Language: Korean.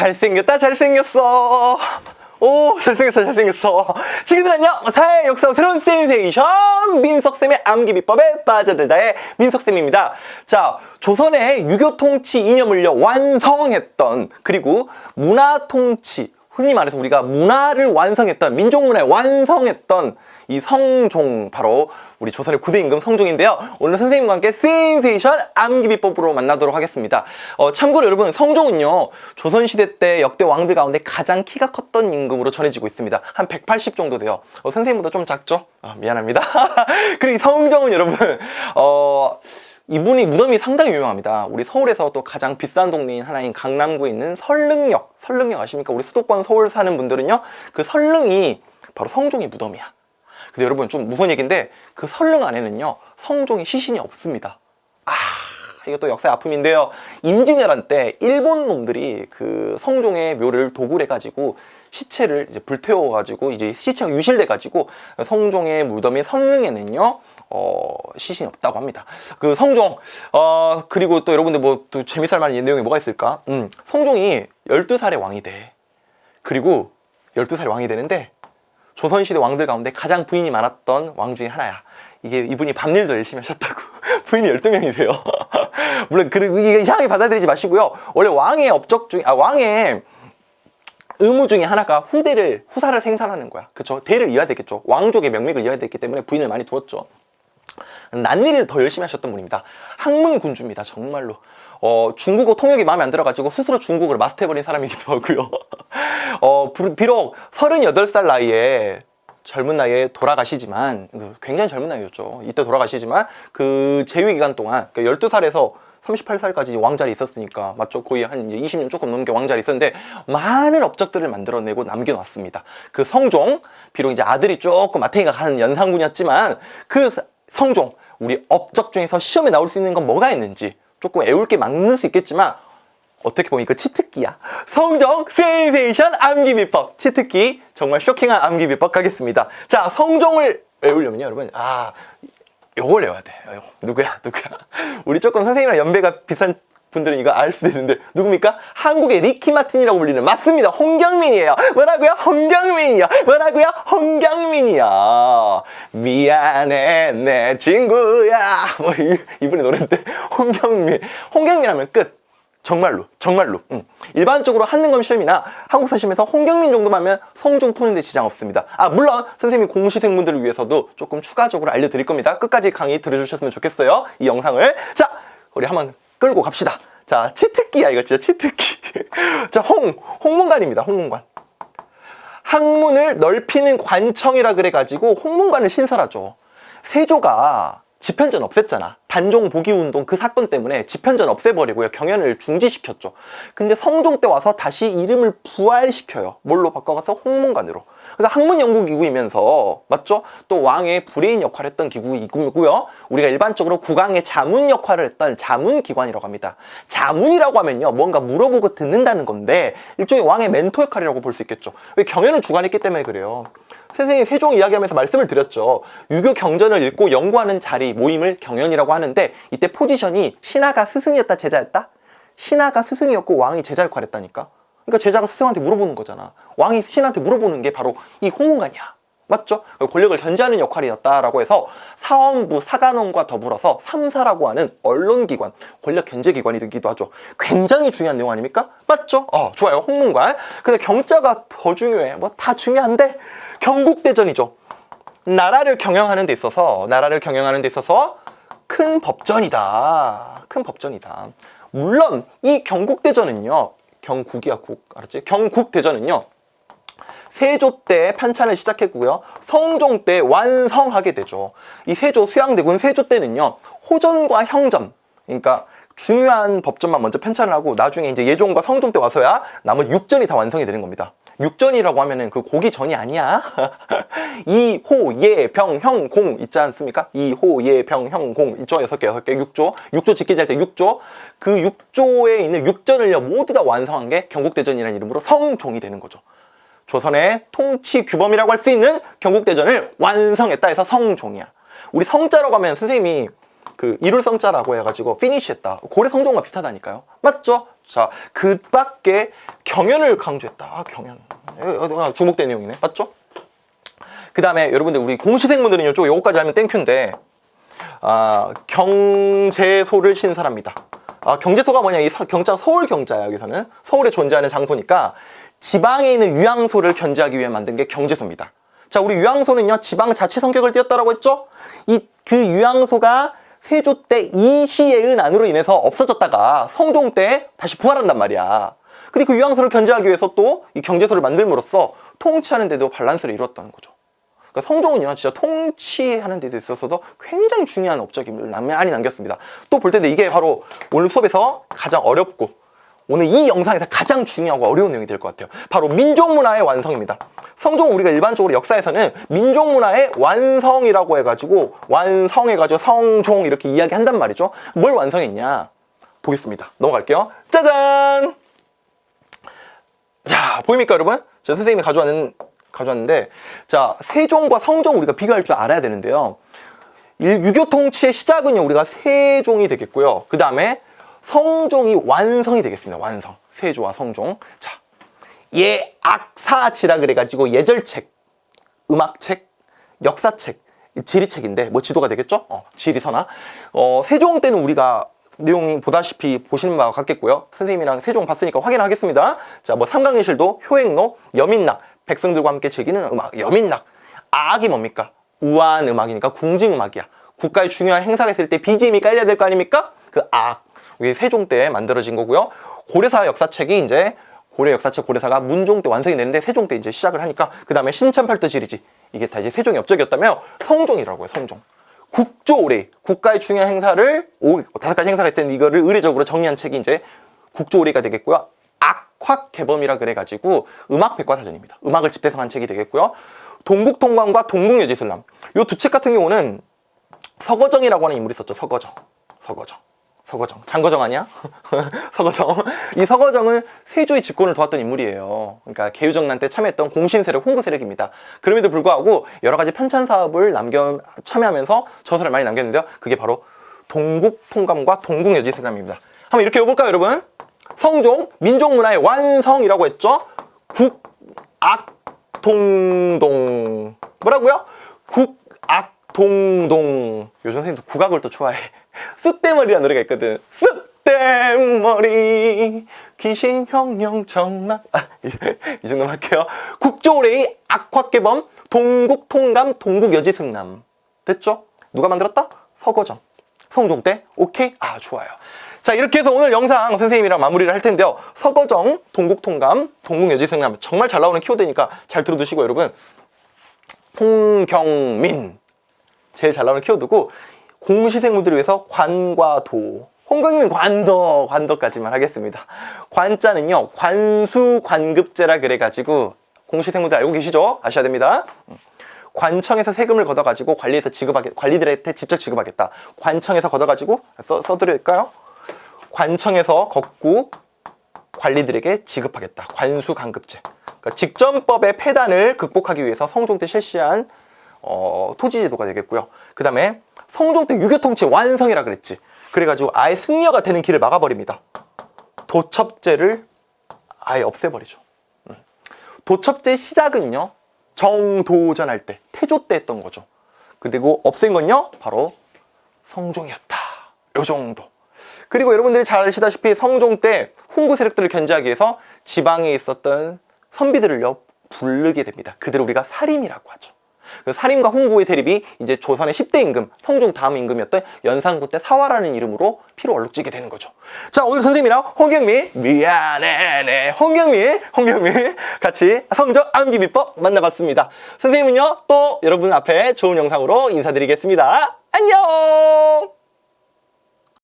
잘생겼다 잘생겼어. 오 잘생겼어 잘생겼어. 친구들 안녕. 사회 역사 새로운 센세이션 민석쌤의 암기 비법에 빠져들다의 민석쌤입니다. 자, 조선의 유교 통치 이념을요 완성했던, 그리고 문화 통치, 흔히 말해서 우리가 문화를 완성했던, 민족 문화를 완성했던 이 성종, 바로 우리 조선의 9대 임금 성종인데요. 오늘 선생님과 함께 센세이션 암기 비법으로 만나도록 하겠습니다. 참고로 여러분, 성종은요 조선시대 때 역대 왕들 가운데 가장 키가 컸던 임금으로 전해지고 있습니다. 한 180 정도 돼요. 선생님보다 좀 작죠? 미안합니다. 그리고 이 성종은 여러분 이분이 무덤이 상당히 유명합니다. 우리 서울에서 또 가장 비싼 동네인 하나인 강남구에 있는 설릉역 아십니까? 우리 수도권 서울 사는 분들은요 그 설릉이 바로 성종의 무덤이야. 근데 여러분 좀 무서운 얘기인데 그 설릉 안에는요 성종의 시신이 없습니다. 이것도 역사의 아픔인데요. 임진왜란 때 일본 놈들이 그 성종의 묘를 도굴해 가지고 시체를 이제 불태워 가지고 이제 시체가 유실돼 가지고 성종의 무덤인 설릉에는요 시신이 없다고 합니다. 그 성종, 그리고 또 여러분들 뭐 또 재밌을 만한 내용이 뭐가 있을까? 성종이 12살의 왕이 돼. 그리고 12살의 왕이 되는데 조선시대 왕들 가운데 가장 부인이 많았던 왕 중에 하나야. 이분이 밤일도 열심히 하셨다고. 부인이 12명이 돼요. 물론 이게 이상하게 받아들이지 마시고요. 원래 왕의 업적 중에, 왕의 의무 중에 하나가 후사를 생산하는 거야. 그쵸? 대를 이어야 되겠죠. 왕족의 명맥을 이어야 되기 때문에 부인을 많이 두었죠. 난일을 더 열심히 하셨던 분입니다. 학문군주입니다. 정말로. 중국어 통역이 마음에 안 들어가지고 스스로 중국어를 마스터해버린 사람이기도 하고요. 비록 38살 나이에, 젊은 나이에 돌아가시지만, 굉장히 젊은 나이였죠. 이때 돌아가시지만 그 재위기간 동안, 그러니까 12살에서 38살까지 왕자리 있었으니까, 맞죠? 거의 한 20년 조금 넘게 왕자리 있었는데 많은 업적들을 만들어내고 남겨놨습니다. 그 성종, 비록 이제 아들이 조금 마탱이가 가는 연상군이었지만 그 성종, 우리 업적 중에서 시험에 나올 수 있는 건 뭐가 있는지 조금 애울게 막을 수 있겠지만 어떻게 보면 이거 치트키야. 성종 센세이션 암기 비법, 치트키, 정말 쇼킹한 암기 비법 가겠습니다. 자, 성종을 외우려면요 여러분, 요걸 외워야 돼. 누구야? 우리 조금 선생님이랑 연배가 비슷한 분들은 이거 알 수도 있는데 누굽니까? 한국의 리키 마틴이라고 불리는, 맞습니다, 홍경민이에요. 뭐라고요? 홍경민이요. 뭐라고요? 홍경민이요. 미안해 내 친구야. 뭐 이분의 노래인데 홍경민 하면 끝. 정말로. 일반적으로 한능검 시험이나 한국사 시험에서 홍경민 정도만 하면 성종 푸는데 지장 없습니다. 물론 선생님이 공시생분들을 위해서도 조금 추가적으로 알려드릴 겁니다. 끝까지 강의 들어주셨으면 좋겠어요. 이 영상을. 자, 우리 한번 끌고 갑시다. 자, 치트키야 이거 진짜 치트키. 자, 홍문관입니다. 홍문관. 학문을 넓히는 관청이라 그래가지고 홍문관을 신설하죠. 세조가 집현전 없앴잖아. 단종 복위 운동 그 사건 때문에 집현전 없애버리고요 경연을 중지시켰죠. 근데 성종 때 와서 다시 이름을 부활시켜요. 뭘로 바꿔가서 홍문관으로. 그러니까 학문연구기구이면서, 맞죠? 또 왕의 브레인 역할을 했던 기구이고요. 우리가 일반적으로 국왕의 자문 역할을 했던 자문기관이라고 합니다. 자문이라고 하면요 뭔가 물어보고 듣는다는 건데 일종의 왕의 멘토 역할이라고 볼 수 있겠죠. 왜 경연을 주관했기 때문에 그래요. 선생님이 세종 이야기하면서 말씀을 드렸죠. 유교 경전을 읽고 연구하는 자리, 모임을 경연이라고 하는데 이때 포지션이 신하가 스승이었다 제자였다? 신하가 스승이었고 왕이 제자 역할을 했다니까. 그러니까 제자가 스승한테 물어보는 거잖아. 왕이 신한테 물어보는 게 바로 이 홍문관이야. 맞죠? 권력을 견제하는 역할이었다라고 해서 사원부, 사간원과 더불어서 3사라고 하는 언론기관, 권력 견제기관이 되기도 하죠. 굉장히 중요한 내용 아닙니까? 맞죠? 좋아요. 홍문관. 근데 경자가 더 중요해. 뭐 다 중요한데 경국대전이죠. 나라를 경영하는 데 있어서 큰 법전이다. 물론 이 경국대전은요, 경국이야 국, 알았지? 경국대전은요 세조 때 편찬을 시작했고요 성종 때 완성하게 되죠. 이 세조 수양대군 세조 때는요 호전과 형전, 그러니까 중요한 법전만 먼저 편찬을 하고 나중에 이제 예종과 성종 때 와서야 나머지 육전이 다 완성이 되는 겁니다. 육전이라고 하면은 그 고기 전이 아니야. 이호, 예, 병, 형, 공 있지 않습니까? 이호, 예, 병, 형, 공 있죠? 6개, 6조 짓기 잘 때 6조. 그 6조에 있는 육전을요 모두 다 완성한 게 경국대전이라는 이름으로 성종이 되는 거죠. 조선의 통치 규범이라고 할 수 있는 경국대전을 완성했다 해서 성종이야. 우리 성자라고 하면 선생님이 그 이룰성자라고 해가지고 피니시했다. 고래 성종과 비슷하다니까요. 맞죠? 자, 그 밖에 경연을 강조했다. 아, 경연. 주목된 내용이네. 맞죠? 그 다음에 여러분들 우리 공시생분들은 이쪽 요거까지 하면 땡큐인데 경제소를 신설합니다. 경제소가 뭐냐? 이 경자가 서울 경자야. 여기서는 서울에 존재하는 장소니까 지방에 있는 유양소를 견제하기 위해 만든 게 경제소입니다. 자, 우리 유양소는요 지방자치 성격을 띄었다라고 했죠? 그 유양소가 세조 때 이시해은 안으로 인해서 없어졌다가 성종 때 다시 부활한단 말이야. 근데 그 유양소를 견제하기 위해서 또 이 경제소를 만들므로써 통치하는 데도 밸런스를 이뤘다는 거죠. 그러니까 성종은요 진짜 통치하는 데도 있어서도 굉장히 중요한 업적임을 많이 남겼습니다. 또 볼 텐데 이게 바로 오늘 수업에서 가장 어렵고 오늘 이 영상에서 가장 중요하고 어려운 내용이 될 것 같아요. 바로 민족문화의 완성입니다. 성종은 우리가 일반적으로 역사에서는 민족문화의 완성이라고 해가지고 완성해가지고 성종 이렇게 이야기한단 말이죠. 뭘 완성했냐 보겠습니다. 넘어갈게요. 짜잔! 자, 보입니까 여러분? 저 선생님이 가져왔는데 자, 세종과 성종 우리가 비교할 줄 알아야 되는데요. 유교 통치의 시작은요 우리가 세종이 되겠고요. 그 다음에 성종이 완성이 되겠습니다. 완성. 세조와 성종. 자, 예악사지라 그래가지고 예절책, 음악책, 역사책, 지리책인데 뭐 지도가 되겠죠? 지리서나. 세종 때는 우리가 내용이 보다시피 보시는 바와 같겠고요. 선생님이랑 세종 봤으니까 확인하겠습니다. 자, 뭐 삼강예실도, 효행로, 여민락, 백성들과 함께 즐기는 음악, 여민락. 악이 뭡니까? 우아한 음악이니까 궁징음악이야. 국가의 중요한 행사가 있을 때 BGM이 깔려야 될 거 아닙니까? 그 악. 이게 세종 때 만들어진 거고요. 고려사 역사책이 이제 고려 역사책 고려사가 문종 때 완성이 되는데 세종 때 이제 시작을 하니까 그 다음에 신천팔도 지리지 이게 다 이제 세종의 업적이었다며 성종이라고 해요. 성종. 국조오래 국가의 중요한 행사를 5가지 행사가 있었는데 이거를 의례적으로 정리한 책이 이제 국조오래가 되겠고요. 악화개범이라 그래가지고 음악 백과사전입니다. 음악을 집대성한 책이 되겠고요. 동국통감과 동국여지술람 이 두 책 같은 경우는 서거정이라고 하는 인물이 있었죠. 서거정. 장거정 아니야? 서거정. 이 서거정은 세조의 집권을 도왔던 인물이에요. 그러니까 개유정난 때 참여했던 공신 세력, 훈구 세력입니다. 그럼에도 불구하고 여러 가지 편찬 사업을 참여하면서 저서를 많이 남겼는데요. 그게 바로 동국통감과 동국여지술람입니다. 한번 이렇게 해볼까요, 여러분? 성종, 민족문화의 완성이라고 했죠? 국악통동. 뭐라고요? 국악통동. 요즘 선생님도 국악을 또 좋아해. 쑥대머리라는 노래가 있거든. 쑥대머리 귀신 형령 정막 이 정도만 할게요. 국조오래의 악화개범 동국통감 동국여지승남 됐죠? 누가 만들었다? 서거정. 성종 때? 오케이? 좋아요. 자, 이렇게 해서 오늘 영상 선생님이랑 마무리를 할 텐데요. 서거정, 동국통감, 동국여지승남 정말 잘 나오는 키워드니까 잘 들어두시고 여러분. 홍경민 제일 잘 나오는 키워드고 공시생물들을 위해서 관과 도. 홍경민 관도까지만 하겠습니다. 관자는요 관수관급제라 그래가지고 공시생물들 알고 계시죠? 아셔야 됩니다. 관청에서 세금을 걷어가지고 관리들한테 직접 지급하겠다. 관청에서 걷어가지고 써드릴까요? 관청에서 걷고 관리들에게 지급하겠다. 관수관급제. 그러니까 직전법의 폐단을 극복하기 위해서 성종 때 실시한 토지제도가 되겠고요. 그 다음에 성종 때 유교통치 완성이라 그랬지. 그래가지고 아예 승려가 되는 길을 막아버립니다. 도첩제를 아예 없애버리죠. 도첩제 시작은요 정도전 할 때 태조 때 했던 거죠. 그리고 없앤 건요 바로 성종이었다. 요 정도. 그리고 여러분들이 잘 아시다시피 성종 때 훈구 세력들을 견제하기 위해서 지방에 있었던 선비들을요 부르게 됩니다. 그들을 우리가 사림이라고 하죠. 그 사림과 훈구의 대립이 이제 조선의 10대 임금, 성종 다음 임금이었던 연산군 때 사화라는 이름으로 피로 얼룩지게 되는 거죠. 자, 오늘 선생님이랑 홍경민 홍경민 같이 성적 암기 비법 만나봤습니다. 선생님은요 또 여러분 앞에 좋은 영상으로 인사드리겠습니다. 안녕.